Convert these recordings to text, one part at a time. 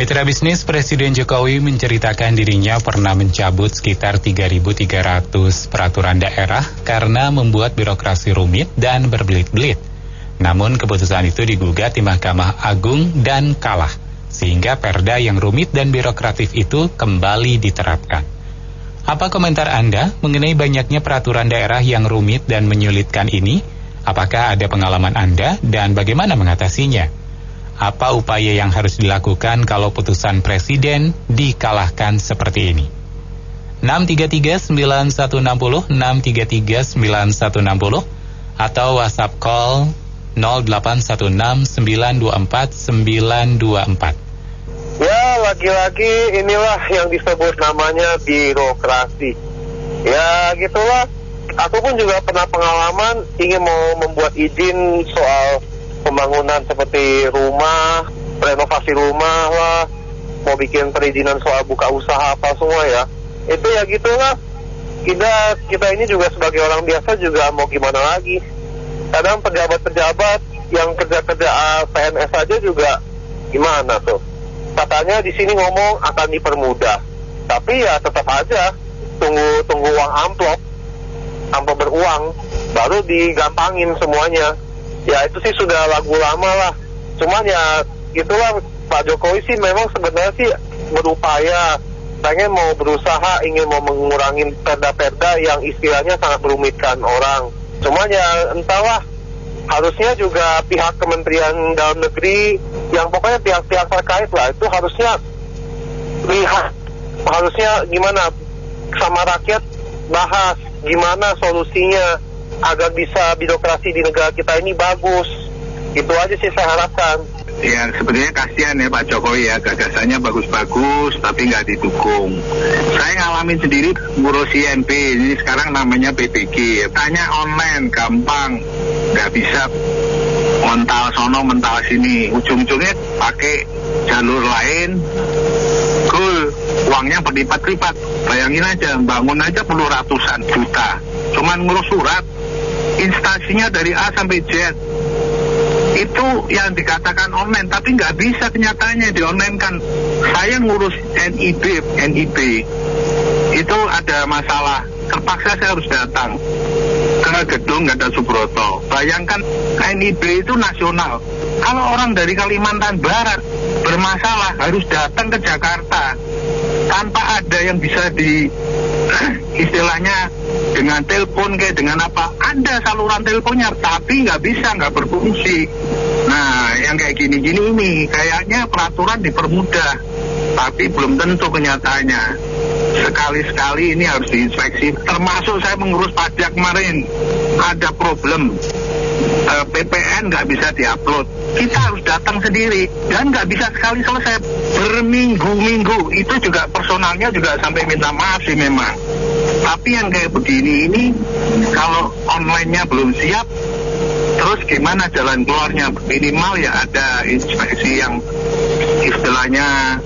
Mitra bisnis Presiden Jokowi menceritakan dirinya pernah mencabut sekitar 3.300 peraturan daerah karena membuat birokrasi rumit dan berbelit-belit. Namun keputusan itu digugat di Mahkamah Agung dan kalah, sehingga perda yang rumit dan birokratif itu kembali diterapkan. Apa komentar Anda mengenai banyaknya peraturan daerah yang rumit dan menyulitkan ini? Apakah ada pengalaman Anda dan bagaimana mengatasinya? Apa upaya yang harus dilakukan kalau putusan Presiden dikalahkan seperti ini? 633-9160, 633-9160, atau WhatsApp call 0816-924-924. Ya, lagi-lagi inilah yang disebut namanya birokrasi. Ya, gitulah. Aku pun juga pernah pengalaman ingin mau membuat izin soal pembangunan seperti rumah, renovasi rumah lah, mau bikin perizinan soal buka usaha apa semua ya. Itu ya gitulah. Kita ini juga sebagai orang biasa juga mau gimana lagi. Kadang pejabat-pejabat yang kerja-kerja PNS aja juga gimana tuh. Katanya di sini ngomong akan dipermudah. Tapi ya tetap aja tunggu uang amplop beruang baru digampangin semuanya. Ya itu sih sudah lagu lama lah. Cuman ya gitulah, Pak Jokowi sih memang sebenarnya sih berupaya, pengen mau berusaha ingin mau mengurangi perda-perda yang istilahnya sangat merumitkan orang. Cuman ya entahlah, harusnya juga pihak Kementerian Dalam Negeri, yang pokoknya pihak-pihak terkait lah, itu harusnya lihat, harusnya gimana sama rakyat bahas gimana solusinya agar bisa birokrasi di negara kita ini bagus. Itu aja sih saya harapkan. Ya sebenarnya kasihan ya Pak Jokowi ya, gagasannya bagus-bagus tapi nggak didukung. Saya ngalamin sendiri ngurus IMB, ini sekarang namanya BPG. Tanya online gampang, nggak bisa mental sono mental sini. Ujung-ujungnya pakai jalur lain, uangnya berlipat-lipat. Bayangin aja, bangun aja perlu ratusan juta. Cuman ngurus surat, instansinya dari A sampai Z. Itu yang dikatakan online, tapi nggak bisa kenyataannya di online kan. Saya ngurus NIB, itu ada masalah. Terpaksa saya harus datang ke gedung Ganda Subroto. Bayangkan NIB itu nasional. Kalau orang dari Kalimantan Barat bermasalah harus datang ke Jakarta tanpa ada yang bisa istilahnya dengan telepon kayak dengan apa, ada saluran teleponnya tapi nggak bisa, nggak berfungsi. Nah yang kayak gini-gini ini kayaknya peraturan dipermudah tapi belum tentu kenyataannya. Sekali-sekali ini harus diinspeksi. Termasuk saya mengurus pajak kemarin, ada problem PPN nggak bisa diupload, kita harus datang sendiri dan nggak bisa sekali selesai, berminggu-minggu. Itu juga personalnya juga sampai minta maaf sih memang. Tapi yang kayak begini ini kalau online-nya belum siap, terus gimana jalan keluarnya? Minimal ya ada inspeksi yang istilahnya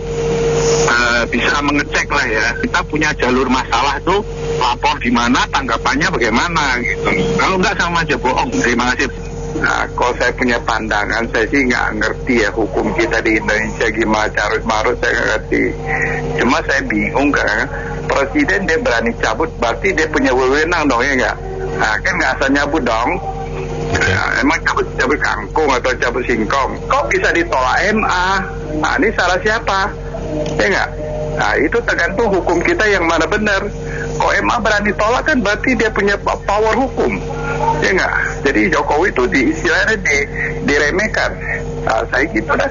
bisa mengecek lah ya. Kita punya jalur masalah tuh, lapor di mana, tanggapannya bagaimana gitu. Kalau nggak sama aja bohong. Terima kasih. Nah, kalau saya punya pandangan, saya sih nggak ngerti ya hukum kita di Indonesia gimana carut marut, saya nggak ngerti. Cuma saya bingung kan, presiden dia berani cabut, berarti dia punya wewenang dong ya nggak? Nah, kan nggak asal nyabut dong. Nah, emang cabut kangkung atau cabut singkong, kok bisa ditolak MA? Nah, ini salah siapa? Ya nggak? Nah, itu tergantung hukum kita yang mana benar. Kok MA berani tolak kan berarti dia punya power hukum. Ya nggak? Jadi Jokowi itu istilahnya diremehkan. Nah, saya gitu dah.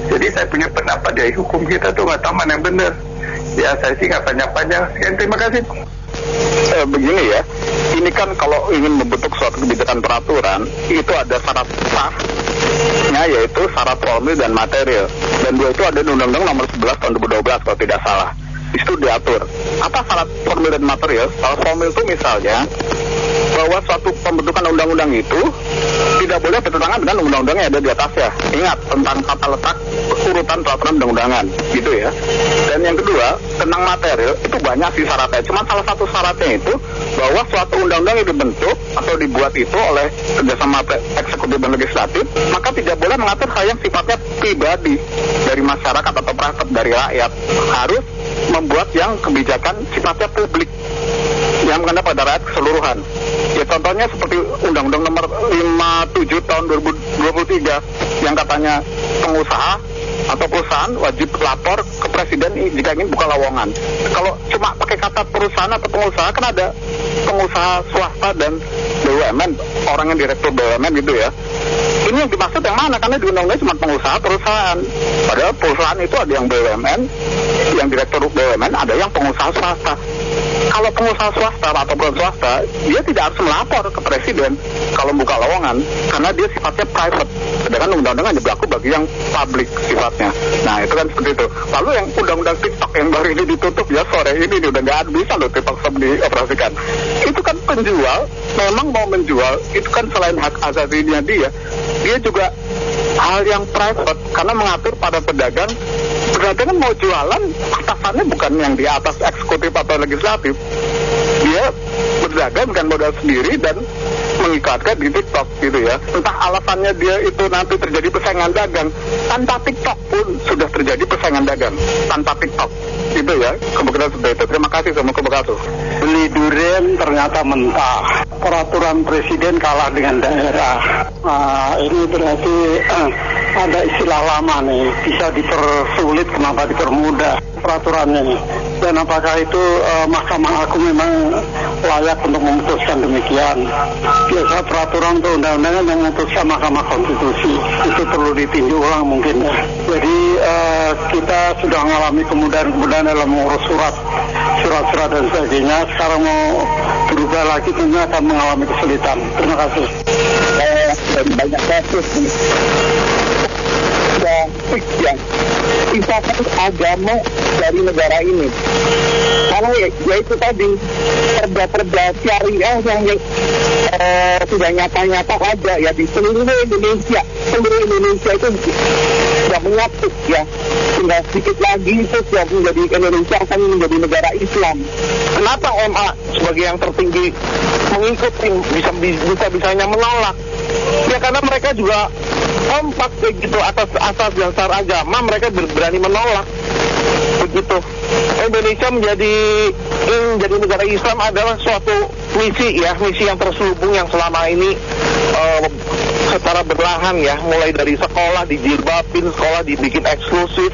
Jadi saya punya pendapat ya, hukum kita tuh nggak tahu mana yang benar. Ya saya sih nggak panjang-panjang. Sekian, terima kasih. Begini ya, ini kan kalau ingin membentuk suatu kebijakan peraturan, itu ada syarat sahnya, yaitu syarat formil dan material. Dan dua itu ada di Undang-Undang Nomor 11 Tahun 2012 kalau tidak salah. Di situ diatur apa syarat formil dan material. Kalau formil itu misalnya bahwa suatu pembentukan undang-undang itu tidak boleh bertentangan dengan undang-undang yang ada di atasnya. Ingat tentang tata letak urutan peraturan undang-undangan, gitu ya. Dan yang kedua, tentang material itu banyak sih syaratnya. Cuma salah satu syaratnya itu bahwa suatu undang-undang yang dibentuk atau dibuat itu oleh kerjasama eksekutif dan legislatif, maka tidak boleh mengatur hal yang sifatnya pribadi dari masyarakat atau private dari rakyat. Harus membuat yang kebijakan sifatnya publik yang mengena pada rakyat keseluruhan. Ya contohnya seperti Undang-Undang Nomor 57 tahun 2023 yang katanya pengusaha atau perusahaan wajib lapor ke presiden jika ingin buka lowongan. Kalau cuma pakai kata perusahaan atau pengusaha, kan ada pengusaha swasta dan BUMN, orang yang direktur BUMN gitu ya. Ini yang dimaksud yang mana? Karena di undang-undang cuma pengusaha perusahaan. Padahal perusahaan itu ada yang BUMN, yang direktur BUMN, ada yang pengusaha swasta. Kalau pengusaha swasta atau perusahaan swasta, dia tidak harus melapor ke presiden kalau buka lowongan, karena dia sifatnya private. Sedangkan undang-undang hanya berlaku bagi yang publik sifatnya. Nah itu kan seperti itu. Lalu yang undang-undang TikTok yang baru ini ditutup ya sore ini udah nggak bisa loh TikTok dioperasikan. Itu kan penjual memang mau menjual, itu kan selain hak asasinya dia juga hal yang private karena mengatur pada pedagang. Pedagang mau jualan, atasannya bukan yang di atas eksekutif atau legislatif. Dia berdagang dengan modal sendiri dan mengikatkan di TikTok gitu ya. Entah alasannya dia itu nanti terjadi persaingan dagang. Tanpa TikTok pun sudah terjadi persaingan dagang. Tanpa TikTok gitu ya. Kemungkinan seperti itu. Terima kasih. Semoga berkatu. Beli durian ternyata mentah. Peraturan presiden kalah dengan daerah. Nah, ini berarti ada istilah lama nih. Bisa dipersulit, kenapa dipermudah peraturannya nih. Dan apakah itu Mahkamah Agung memang layak untuk memutuskan demikian? Biasa peraturan untuk undang-undangan yang memutuskan Mahkamah Konstitusi. Itu perlu ditinjau ulang mungkin ya. Jadi kita sudah mengalami kemudahan-kemudahan dalam mengurus surat-surat dan sebagainya. Sekarang mau berubah lagi tentunya akan mengalami kesulitan. Terima kasih. Banyak kasus yang fix ya, pisahkan agama dari negara ini. Karena ya itu tadi perda-perda syariah yang sudah nyata-nyata ada ya di seluruh Indonesia. Seluruh Indonesia itu sudah menyatu ya. Tinggal sedikit lagi itu sudah menjadi Indonesia akan menjadi negara Islam. Kenapa MA sebagai yang tertinggi mengikuti bisa-bisanya menolak? Ya karena mereka juga kompak begitu atas asas dasar agama, mereka berani menolak begitu. Indonesia menjadi negara Islam adalah suatu misi yang terselubung yang selama ini secara berlahan ya, mulai dari sekolah dijilbabin, sekolah dibikin eksklusif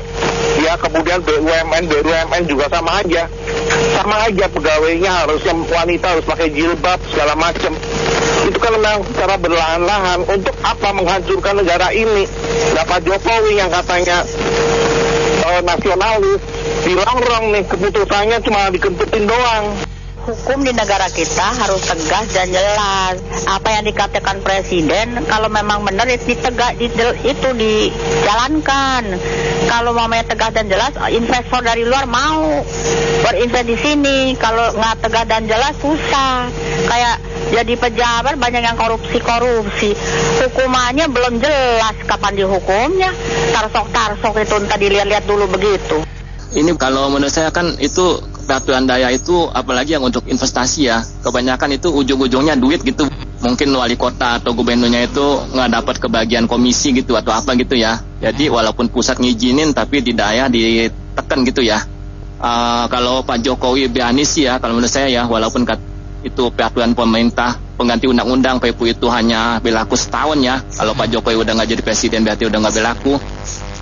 ya, kemudian BUMN juga sama aja pegawainya harusnya wanita harus pakai jilbab segala macam. Itu kan memang secara berlahan-lahan untuk apa menghancurkan negara ini. Nah, Pak Jokowi yang katanya nasionalis dirongrong nih, keputusannya cuma dikentutin doang. Hukum di negara kita harus tegas dan jelas. Apa yang dikatakan presiden, kalau memang benar itu dijalankan. Kalau mamanya tegas dan jelas, investor dari luar mau berinvest di sini. Kalau nggak tegas dan jelas, susah. Kayak jadi pejabat banyak yang korupsi. Hukumannya belum jelas kapan dihukumnya. Tarsok itu tadi lihat dulu begitu. Ini kalau menurut saya kan itu peraturan daya itu apalagi yang untuk investasi ya, kebanyakan itu ujung-ujungnya duit gitu. Mungkin wali kota atau gubernurnya itu nggak dapat kebagian komisi gitu atau apa gitu ya. Jadi walaupun pusat ngizinin tapi di daerah ditekan gitu ya. Kalau Pak Jokowi berani sih ya, kalau menurut saya ya, walaupun itu peraturan pemerintah pengganti undang-undang PPU itu hanya berlaku setahun ya. Kalau Pak Jokowi udah nggak jadi presiden berarti udah nggak berlaku.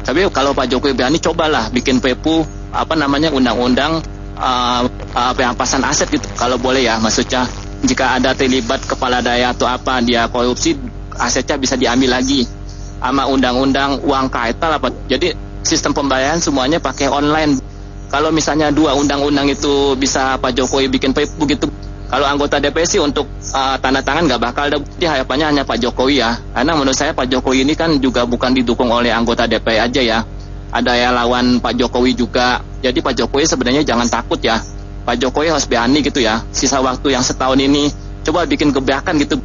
Tapi kalau Pak Jokowi berani, cobalah bikin PPU undang-undang perampasan aset gitu, kalau boleh ya. Maksudnya jika ada terlibat kepala daerah atau apa dia korupsi, asetnya bisa diambil lagi sama undang-undang uang kartal apa. Jadi sistem pembayaran semuanya pakai online. Kalau misalnya dua undang-undang itu bisa Pak Jokowi bikin PPU gitu, kalau anggota DPR sih untuk tanda tangan nggak bakal ada. Harapannya hanya Pak Jokowi ya, karena menurut saya Pak Jokowi ini kan juga bukan didukung oleh anggota DPR aja ya, ada ya lawan Pak Jokowi juga. Jadi Pak Jokowi sebenarnya jangan takut ya, Pak Jokowi harus berani gitu ya. Sisa waktu yang setahun ini coba bikin gebrakan gitu.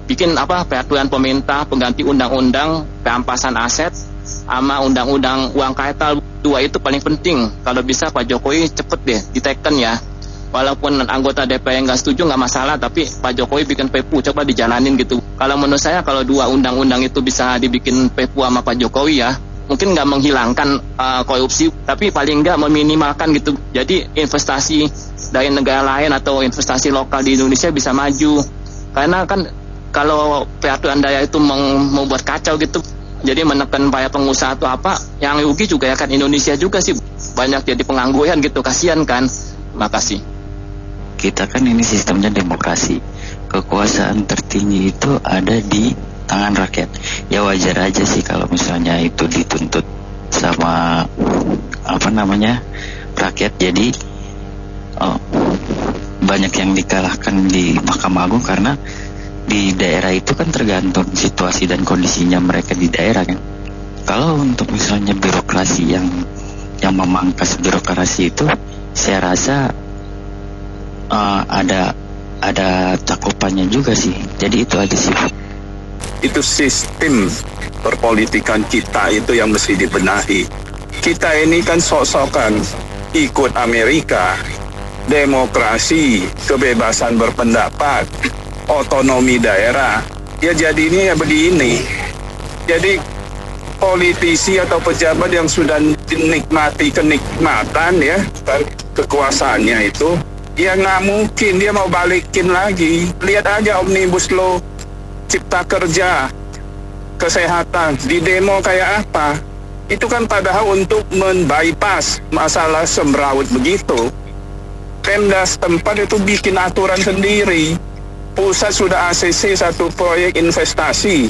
bikin peraturan pemerintah pengganti undang-undang perampasan aset sama undang-undang uang kartal. Dua itu paling penting. Kalau bisa Pak Jokowi cepet deh diteken ya. Walaupun anggota DPR yang nggak setuju nggak masalah, tapi Pak Jokowi bikin Perpu coba dijalanin gitu. Kalau menurut saya kalau dua undang-undang itu bisa dibikin Perpu sama Pak Jokowi ya, mungkin nggak menghilangkan korupsi, tapi paling nggak meminimalkan gitu. Jadi investasi dari negara lain atau investasi lokal di Indonesia bisa maju. Karena kan kalau peraturan daerah itu membuat kacau gitu, jadi menekan para pengusaha atau yang rugi juga ya kan Indonesia juga sih. Banyak jadi pengangguran gitu, kasihan kan. Makasih. Kita kan ini sistemnya demokrasi. Kekuasaan tertinggi itu ada di tangan rakyat. Ya wajar aja sih kalau misalnya itu dituntut sama rakyat. Jadi banyak yang dikalahkan di Mahkamah Agung karena di daerah itu kan tergantung situasi dan kondisinya mereka di daerah kan. Kalau untuk misalnya birokrasi yang memangkas birokrasi itu, saya rasa ada cakupannya juga sih. Jadi itu aja sih. Itu sistem perpolitikan kita itu yang mesti dibenahi. Kita ini kan sok-sokan ikut Amerika, demokrasi, kebebasan berpendapat, otonomi daerah. Ya jadinya ya begini. Jadi politisi atau pejabat yang sudah dinikmati kenikmatan ya kekuasaannya itu, ya nggak mungkin dia mau balikin lagi. Lihat aja Omnibus Law, Cipta Kerja, Kesehatan, di demo kayak apa. Itu kan padahal untuk membypass masalah semrawut begitu. Pemda setempat itu bikin aturan sendiri. Pusat sudah ACC satu proyek investasi,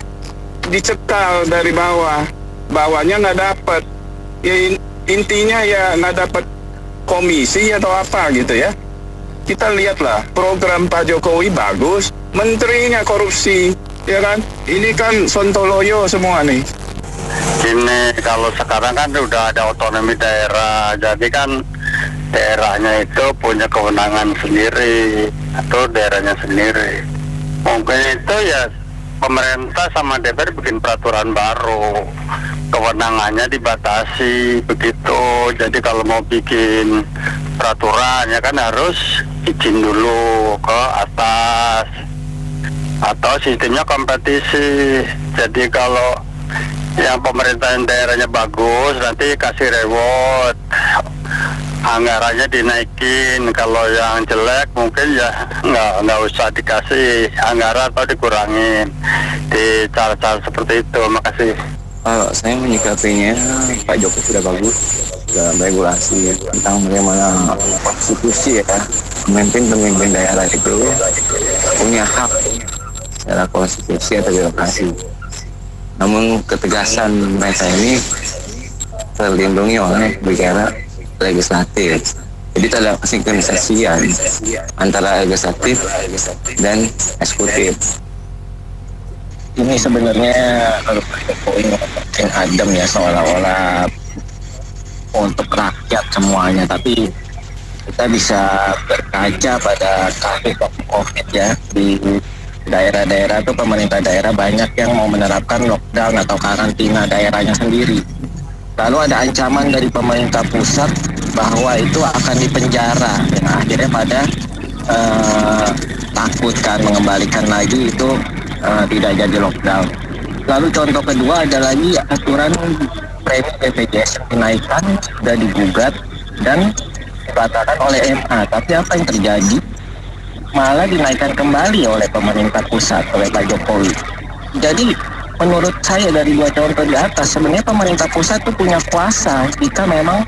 dicekal dari bawah, bawahnya nggak dapat. Ya intinya ya nggak dapat komisi atau apa gitu ya. Kita lihatlah program Pak Jokowi bagus, menterinya korupsi, ya kan? Ini kan sontoloyo semua nih. Ini kalau sekarang kan udah ada otonomi daerah, jadi kan daerahnya itu punya kewenangan sendiri atau daerahnya sendiri. Mungkin itu ya pemerintah sama DPR bikin peraturan baru, kewenangannya dibatasi begitu. Jadi kalau mau bikin peraturan ya kan harus izin dulu ke atas, atau sistemnya kompetisi. Jadi kalau yang pemerintahan daerahnya bagus nanti kasih reward, anggarannya dinaikin. Kalau yang jelek mungkin ya nggak usah dikasih anggaran atau dikurangin di cara-cara seperti itu. Makasih. Saya menyikapinya Pak Jokowi sudah bagus dalam regulasi tentang bagaimana konstitusi ya, pemimpin daerah itu punya hak secara konstitusi atau birokrasi. Namun ketegasan mereka ini terlindungi oleh negara legislatif. Jadi ada sinkronisasian antara legislatif dan eksekutif. Ini sebenarnya kalau Pak Jokowi makin adem ya, seolah-olah untuk rakyat semuanya, tapi kita bisa berkaca pada kasus COVID ya. Di daerah-daerah itu pemerintah daerah banyak yang mau menerapkan lockdown atau karantina daerahnya sendiri. Lalu ada ancaman dari pemerintah pusat bahwa itu akan dipenjara. Nah, akhirnya pada takutkan mengembalikan lagi itu tidak jadi lockdown. Lalu contoh kedua ada lagi aturan premi BPJS yang dinaikkan sudah digugat dan dibatalkan oleh MA. Tapi apa yang terjadi? Malah dinaikkan kembali oleh pemerintah pusat, oleh Pak Jokowi. Jadi menurut saya dari dua contoh di atas, sebenarnya pemerintah pusat itu punya kuasa jika memang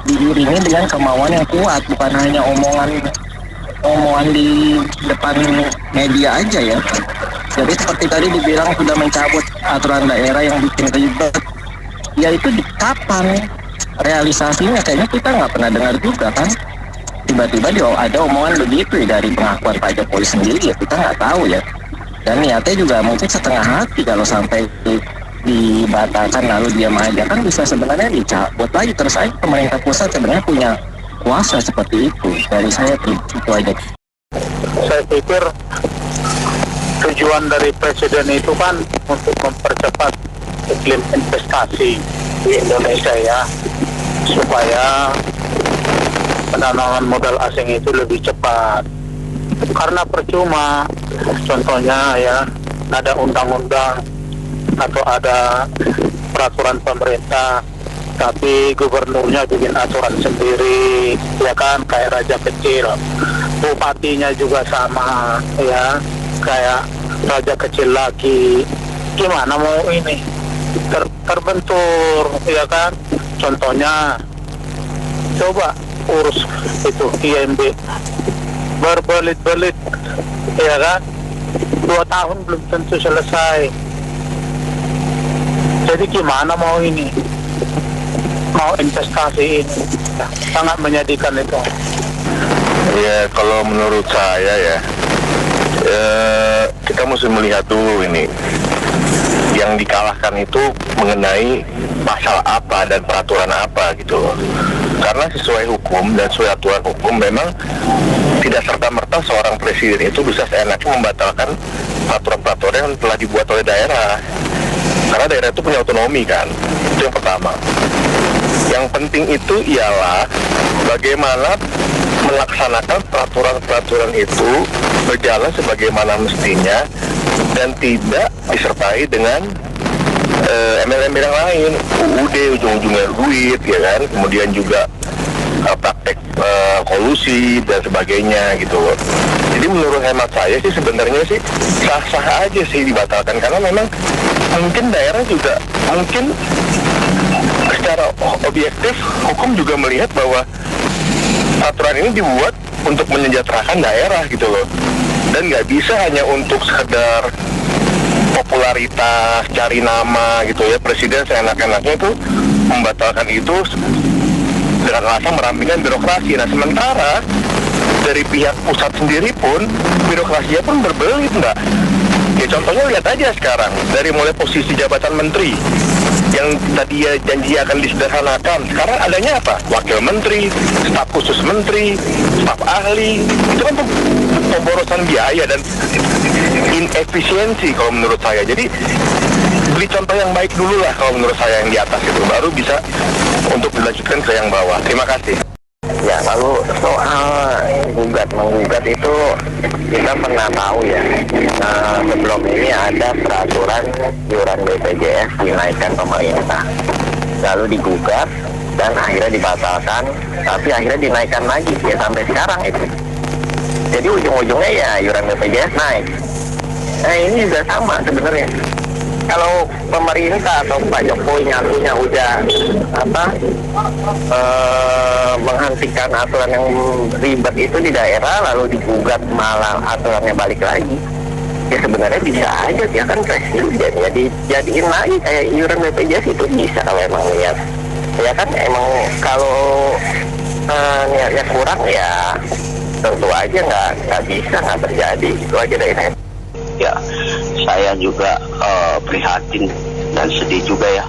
diiringi dengan kemauan yang kuat, bukan hanya omongan di depan media aja ya. Jadi seperti tadi dibilang sudah mencabut aturan daerah yang bikin ribet, ya itu kapan realisasinya? Kayaknya kita nggak pernah dengar juga kan. Tiba-tiba ada omongan begitu ya dari pengakuan Pak Jokowi sendiri, ya kita nggak tahu ya. Dan niatnya juga mungkin setengah hati kalau sampai dibatalkan lalu diam aja, kan bisa sebenarnya dicabut lagi. Terus aja pemerintah pusat sebenarnya punya kuasa seperti itu. Dari saya itu aja. Saya pikir tujuan dari presiden itu kan untuk mempercepat iklim investasi di Indonesia ya, supaya penanaman modal asing itu lebih cepat. Karena percuma, contohnya ya, ada undang-undang atau ada peraturan pemerintah, tapi gubernurnya bikin aturan sendiri, ya kan, kayak raja kecil. Bupatinya juga sama, ya, kayak raja kecil lagi. Gimana mau ini terbentur, ya kan? Contohnya, coba urus itu IMB, berbelit-belit, ya kan? 2 tahun belum tentu selesai. Jadi gimana mau ini, mau investasi ini, ya, sangat menyedihkan itu. Ya kalau menurut saya ya, kita mesti melihat dulu ini yang dikalahkan itu mengenai pasal apa dan peraturan apa gitu loh. Karena sesuai hukum dan sesuai aturan hukum memang tidak serta-merta seorang presiden itu bisa seenaknya membatalkan peraturan-peraturan yang telah dibuat oleh daerah. Karena daerah itu punya otonomi kan, itu yang pertama. Yang penting itu ialah bagaimana melaksanakan peraturan-peraturan itu berjalan sebagaimana mestinya dan tidak disertai dengan embel-embel yang lain, UUD ujung-ujungnya duit, ya kan, kemudian juga praktek kolusi dan sebagainya gitu loh. Jadi menurut hemat saya sih sebenarnya sih sah-sah aja sih dibatalkan, karena memang mungkin daerah juga mungkin secara objektif hukum juga melihat bahwa aturan ini dibuat untuk menyejahterakan daerah gitu loh, dan nggak bisa hanya untuk sekedar popularitas, cari nama gitu ya. Presiden seenak-enaknya itu membatalkan itu dengan alasan merampingkan birokrasi. Nah sementara dari pihak pusat sendiri pun birokrasinya pun berbelit mbak. Ya contohnya lihat aja sekarang, dari mulai posisi jabatan menteri yang tadi ya janji akan disederhanakan, sekarang adanya apa? Wakil menteri, staf khusus menteri, staf ahli, itu kan pemborosan biaya dan inefisiensi kalau menurut saya. Jadi beli contoh yang baik dulu lah kalau menurut saya, yang di atas itu baru bisa untuk dilanjutkan ke yang bawah. Terima kasih. Ya, lalu soal menggugat itu kita pernah tahu ya. Nah, sebelum ini ada peraturan iuran BPJS dinaikkan pemerintah, lalu digugat dan akhirnya dibatalkan, tapi akhirnya dinaikkan lagi ya sampai sekarang itu. Jadi ujung-ujungnya ya iuran BPJS naik. Nah ini juga sama sebenarnya. Kalau pemerintah atau Pak Jokowi ngakunya udah menghentikan aturan yang ribet itu di daerah, lalu digugat malah aturannya balik lagi, ya sebenarnya bisa aja dia kan presiden, jadi jadiin lagi kayak iuran BPJS itu bisa kalau emang niat. Ya kan emang kalau niatnya kurang ya tentu aja nggak bisa, nggak terjadi. Itu aja dari saya. Ya, saya juga prihatin dan sedih juga ya.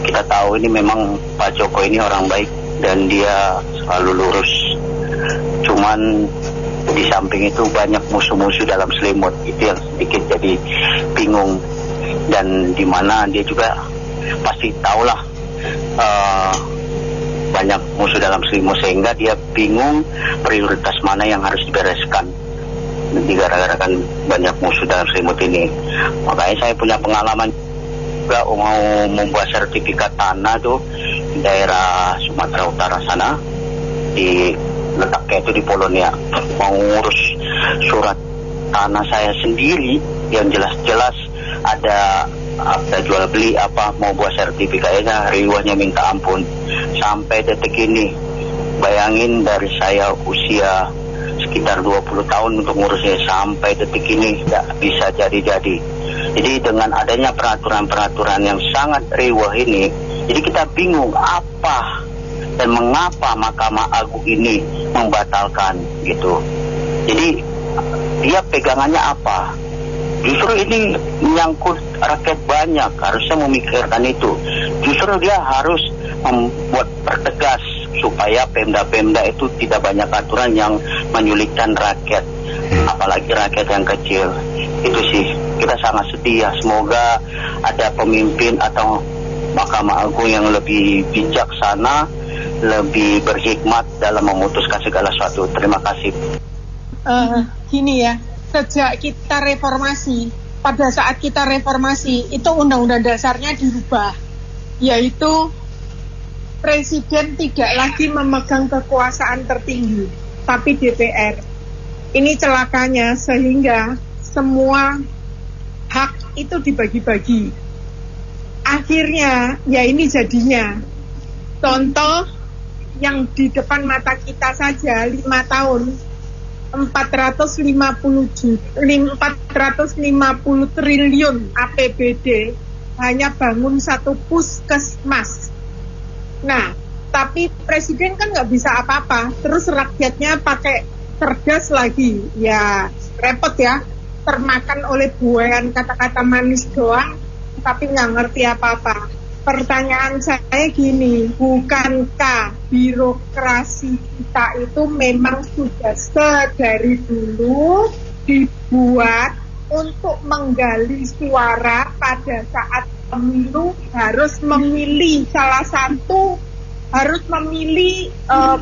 Kita tahu ini memang Pak Jokowi ini orang baik dan dia selalu lurus. Cuman di samping itu banyak musuh-musuh dalam selimut. Itu yang sedikit jadi bingung. Dan di mana dia juga pasti tahulah banyak musuh dalam selimut, sehingga dia bingung prioritas mana yang harus dibereskan. Gara-gara kan banyak musuh dalam selimut ini. Makanya saya punya pengalaman juga mau membuat sertifikat tanah tuh di daerah Sumatera Utara sana, di letaknya itu di Polonia. Mau ngurus surat tanah saya sendiri yang jelas-jelas ada jual beli apa, mau buat sertifikatnya riwahnya minta ampun. Sampai detik ini bayangin, dari saya usia sekitar 20 tahun untuk ngurusnya, sampai detik ini tidak bisa jadi-jadi. Jadi dengan adanya peraturan-peraturan yang sangat riwah ini, jadi kita bingung apa dan mengapa Mahkamah Agung ini membatalkan gitu. Jadi dia pegangannya apa? Justru ini menyangkut rakyat banyak, harusnya memikirkan itu. Justru dia harus membuat pertegas supaya pemda-pemda itu tidak banyak aturan yang menyulitkan rakyat. apalagi rakyat yang kecil. Itu sih, kita sangat sedih ya. Semoga ada pemimpin atau Mahkamah Agung yang lebih bijaksana, lebih berhikmat dalam memutuskan segala sesuatu. Terima kasih. Gini ya, sejak kita reformasi, pada saat kita reformasi itu undang-undang dasarnya dirubah, yaitu presiden tidak lagi memegang kekuasaan tertinggi, tapi DPR. Ini celakanya, sehingga semua hak itu dibagi-bagi. Akhirnya, ya ini jadinya. Contoh yang di depan mata kita saja, 5 tahun, 450 triliun APBD hanya bangun 1 puskesmas. Nah, tapi presiden kan nggak bisa apa-apa, terus rakyatnya pakai cerdas lagi, ya repot ya, termakan oleh buayan kata-kata manis doang, tapi nggak ngerti apa-apa. Pertanyaan saya gini, bukankah birokrasi kita itu memang sudah sedari dulu dibuat untuk menggali suara pada saat pemilu, harus memilih salah satu, harus memilih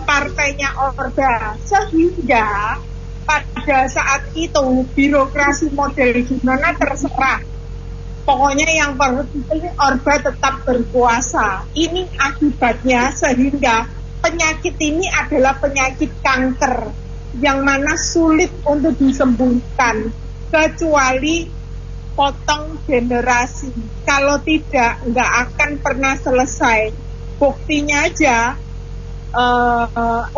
partainya Orde, sehingga pada saat itu birokrasi model gimana terserah. Pokoknya yang penting Orde tetap berkuasa. Ini akibatnya sehingga penyakit ini adalah penyakit kanker yang mana sulit untuk disembuhkan kecuali potong generasi. Kalau tidak, nggak akan pernah selesai. Buktinya aja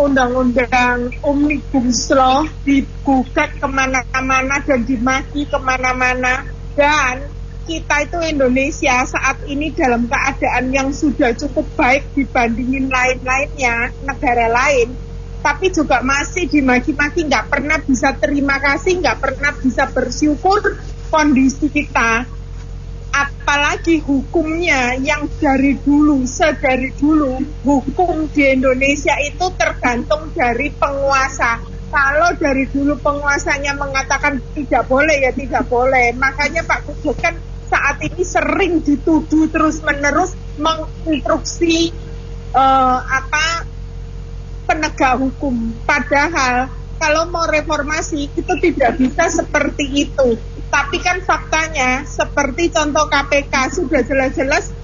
undang-undang Omnibus Law digugat kemana-mana dan dimaki kemana-mana, dan kita itu Indonesia saat ini dalam keadaan yang sudah cukup baik dibandingin lain-lainnya, negara lain, tapi juga masih dimaki-maki, nggak pernah bisa terima kasih, nggak pernah bisa bersyukur kondisi kita. Apalagi hukumnya yang dari dulu, sedari dulu, hukum di Indonesia itu tergantung dari penguasa. Kalau dari dulu penguasanya mengatakan tidak boleh, ya tidak boleh. Makanya Pak Gubernur kan saat ini sering dituduh terus-menerus menginstruksi penegak hukum. Padahal kalau mau reformasi itu tidak bisa seperti itu. Tapi kan faktanya seperti contoh KPK sudah jelas-jelas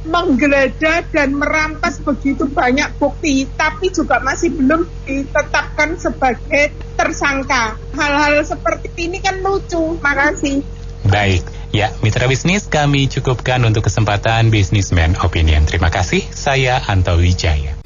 menggeledah dan merampas begitu banyak bukti, tapi juga masih belum ditetapkan sebagai tersangka. Hal-hal seperti ini kan lucu. Makasih. Baik, ya mitra bisnis, kami cukupkan untuk kesempatan Businessman Opinion. Terima kasih, saya Anto Wijaya.